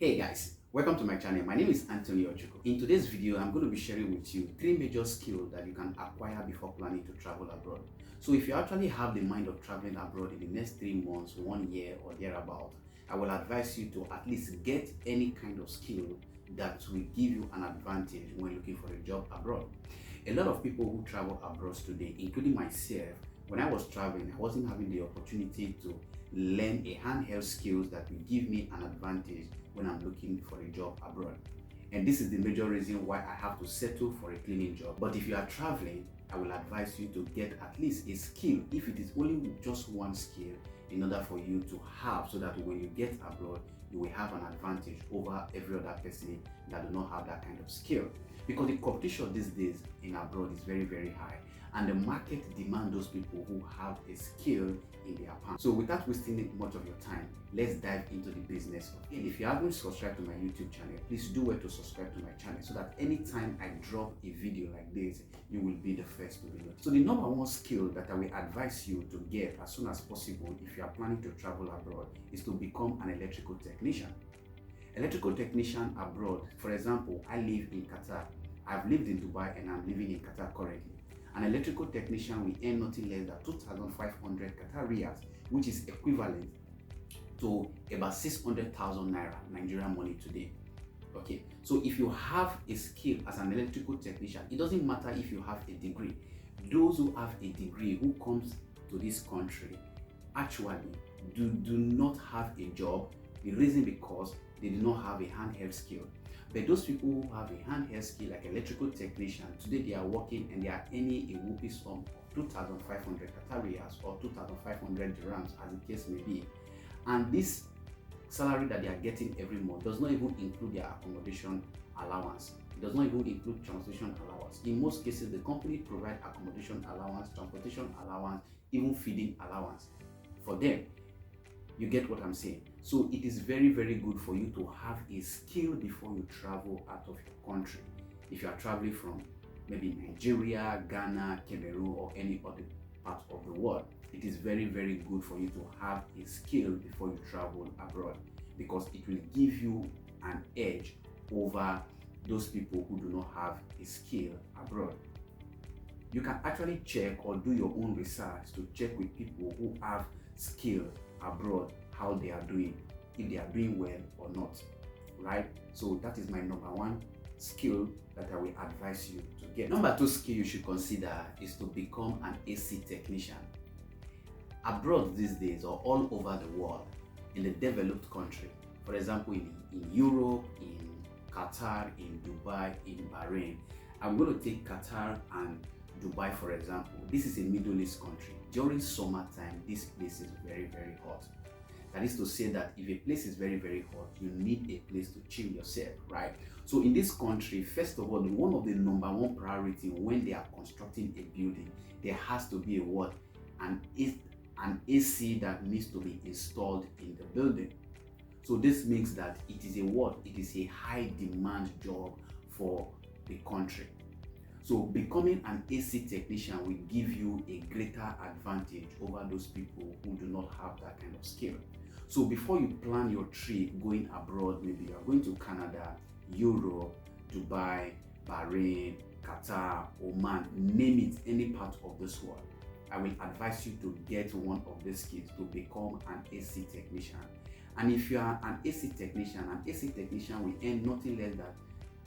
Hey guys, welcome to my channel. My name is Anthony Ochuko. In today's video, I'm going to be sharing with you 3 major skills that you can acquire before planning to travel abroad. So if you actually have the mind of traveling abroad in the next 3 months, 1 year or thereabout, I will advise you to at least get any kind of skill that will give you an advantage when looking for a job abroad. A lot of people who travel abroad today, including myself, when I was traveling, I wasn't having the opportunity to learn a handheld skills that will give me an advantage when I'm looking for a job abroad. And this is the major reason why I have to settle for a cleaning job. But if you are traveling, I will advise you to get at least a skill, if it is only just one skill, in order for you to have, so that when you get abroad, you will have an advantage over every other person that do not have that kind of skill. Because the competition these days in abroad is very, very high, and the market demands those people who have a skill in their palm. So without wasting much of your time, let's dive into the business of it. If you haven't subscribed to my YouTube channel, please do well to subscribe to my channel so that anytime I drop a video like this, you will be the first to be notified. So the number one skill that I will advise you to get as soon as possible if you are planning to travel abroad is to become an electrical technician. Electrical technician abroad, for example, I live in Qatar. I've lived in Dubai and I'm living in Qatar currently. An electrical technician will earn nothing less than 2,500 Qatar riyals, which is equivalent to about 600,000 naira Nigerian money today. Okay, so if you have a skill as an electrical technician, it doesn't matter if you have a degree. Those who have a degree who comes to this country actually do not have a job. The reason because they do not have a handheld skill. But those people who have a handheld skill like electrical technician, today they are working and they are earning a whooping sum of 2,500 Qatar riyals or 2,500 dirhams as the case may be. And this salary that they are getting every month does not even include their accommodation allowance. It does not even include transportation allowance. In most cases, the company provides accommodation allowance, transportation allowance, even feeding allowance for them. You get what I'm saying? So it is very, very good for you to have a skill before you travel out of your country. If you are traveling from maybe Nigeria, Ghana, Cameroon, or any other part of the world, it is very, very good for you to have a skill before you travel abroad, because it will give you an edge over those people who do not have a skill abroad. You can actually check or do your own research to check with people who have skill abroad, how they are doing, if they are doing well or not, right? So that is my number one skill that I will advise you to get. Number two skill you should consider is to become an AC technician. Abroad these days, or all over the world, in the developed country, for example in Europe, in Qatar, in Dubai, in Bahrain. I'm going to take Qatar and Dubai for example. This is a Middle East country. During summertime, this place is very, very hot. That is to say that if a place is very, very hot, you need a place to chill yourself, right? So in this country, first of all, one of the number one priority when they are constructing a building, there has to be a what? An AC that needs to be installed in the building. So this means that it is a what? It is a high demand job for the country. So becoming an AC technician will give you a greater advantage over those people who do not have that kind of skill. So before you plan your trip going abroad, maybe you are going to Canada, Europe, Dubai, Bahrain, Qatar, Oman, name it, any part of this world, I will advise you to get one of these skills to become an AC technician. And if you are an AC technician will earn nothing less than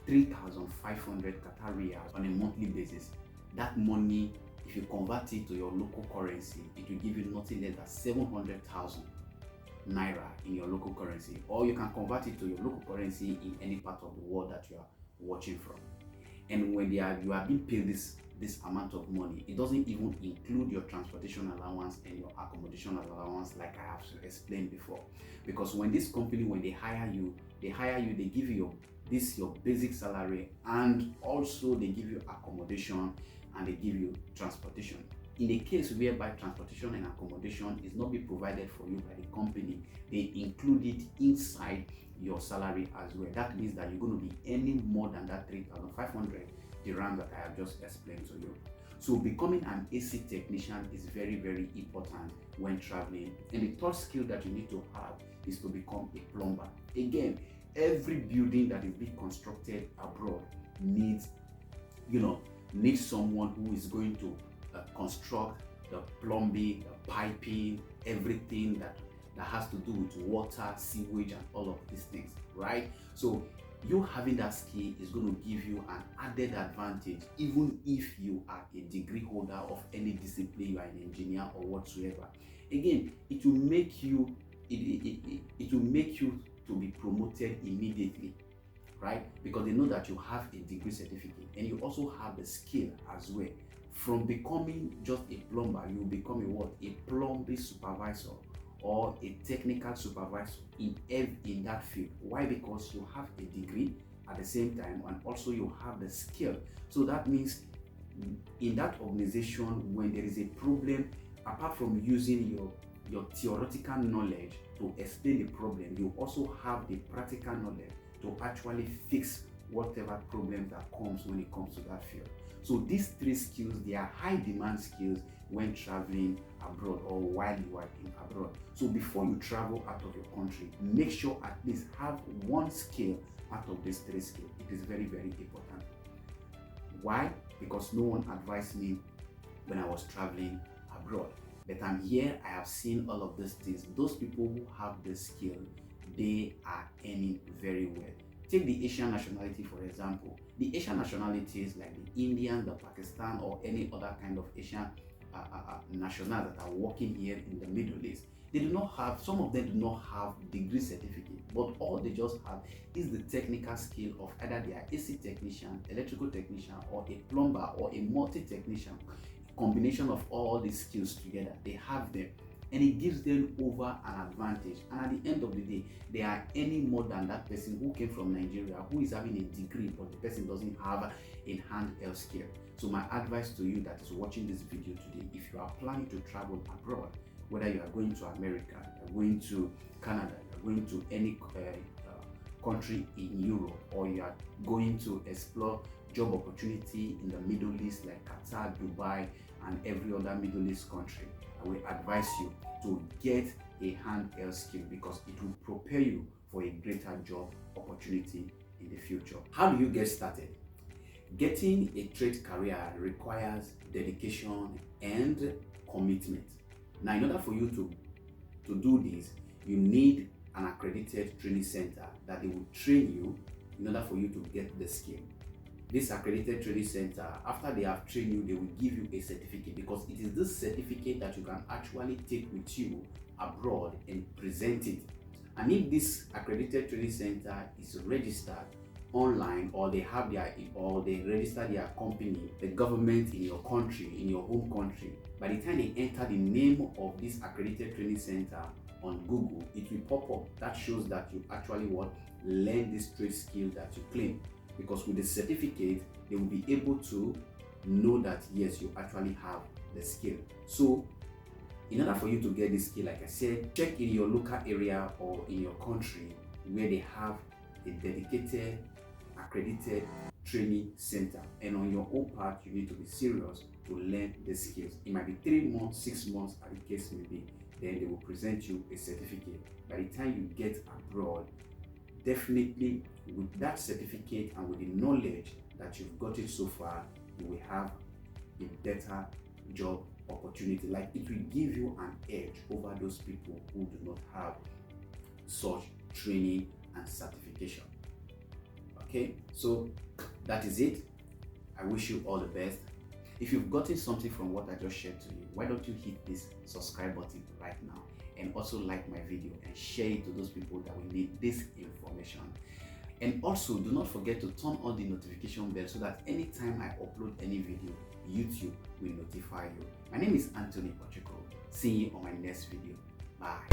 3,500 Qatar riyals on a monthly basis. That money, if you convert it to your local currency, it will give you nothing less than 700,000 naira in your local currency, or you can convert it to your local currency in any part of the world that you are watching from. And when you are being paid this amount of money, it doesn't even include your transportation allowance and your accommodation allowance, like I have explained before. Because when this company, when they hire you, they give you your basic salary, and also they give you accommodation and they give you transportation. In a case whereby transportation and accommodation is not being provided for you by the company, they include it inside your salary as well. That means that you're going to be earning more than that 3,500 dirham that I have just explained to you. So becoming an AC technician is very, very important when traveling. And the third skill that you need to have is to become a plumber. Again, Every building that is being constructed abroad needs someone who is going to construct the plumbing, the piping, everything that has to do with water, sewage, and all of these things, right? So you having that skill is going to give you an added advantage, even if you are a degree holder of any discipline, you are an engineer or whatsoever. Again, it will make you to be promoted immediately, right? Because they know that you have a degree certificate and you also have the skill as well. From becoming just a plumber, you will become a plumbing supervisor or a technical supervisor in that field. Why? Because you have a degree at the same time, and also you have the skill. So that means in that organization, when there is a problem, apart from using your theoretical knowledge to explain the problem, you also have the practical knowledge to actually fix whatever problem that comes when it comes to that field. So these three skills, they are high demand skills when traveling abroad or while you are in abroad. So before you travel out of your country, make sure at least have one skill out of these three skills. It is very, very important. Why? Because no one advised me when I was traveling abroad. But I'm here, I have seen all of these things. Those people who have the skill, they are earning very well. Take the Asian nationality, for example. The Asian nationalities like the Indian, the Pakistan, or any other kind of Asian nationals that are working here in the Middle East, they do not have, some of them do not have degree certificate, but all they just have is the technical skill of either they are AC technician, electrical technician, or a plumber, or a multi-technician. Combination of all these skills together, they have them, and it gives them over an advantage. And at the end of the day, they are earning more than that person who came from Nigeria, who is having a degree, but the person doesn't have a hand-held skill. So my advice to you that is watching this video today, if you are planning to travel abroad, whether you are going to America, you are going to Canada, you are going to any country in Europe, or you are going to explore job opportunity in the Middle East like Qatar, Dubai, and every other Middle East country, I will advise you to get a hand-held skill because it will prepare you for a greater job opportunity in the future. How do you get started? Getting a trade career requires dedication and commitment. Now, in order for you to do this, you need an accredited training center that they will train you in order for you to get the skill. This accredited training center, after they have trained you, they will give you a certificate, because it is this certificate that you can actually take with you abroad and present it. And if this accredited training center is registered online, or they register their company, the government in your country, in your home country, by the time they enter the name of this accredited training center on Google, it will pop up. That shows that you actually learn this trade skill that you claim. Because with the certificate, they will be able to know that yes, you actually have the skill. So in order for you to get this skill, like I said, check in your local area or in your country where they have a dedicated accredited training center, and on your own part, you need to be serious to learn the skills. It might be 3 months, 6 months, as the case may be. Then they will present you a certificate. By the time you get abroad, definitely with that certificate and with the knowledge that you've got it so far, you will have a better job opportunity. Like, it will give you an edge over those people who do not have such training and certification. Okay, so that is it. I wish you all the best. If you've gotten something from what I just shared to you, why don't you hit this subscribe button right now, and also like my video and share it to those people that will need this information. And also, do not forget to turn on the notification bell so that anytime I upload any video, YouTube will notify you. My name is Anthony Ochiko. See you on my next video. Bye.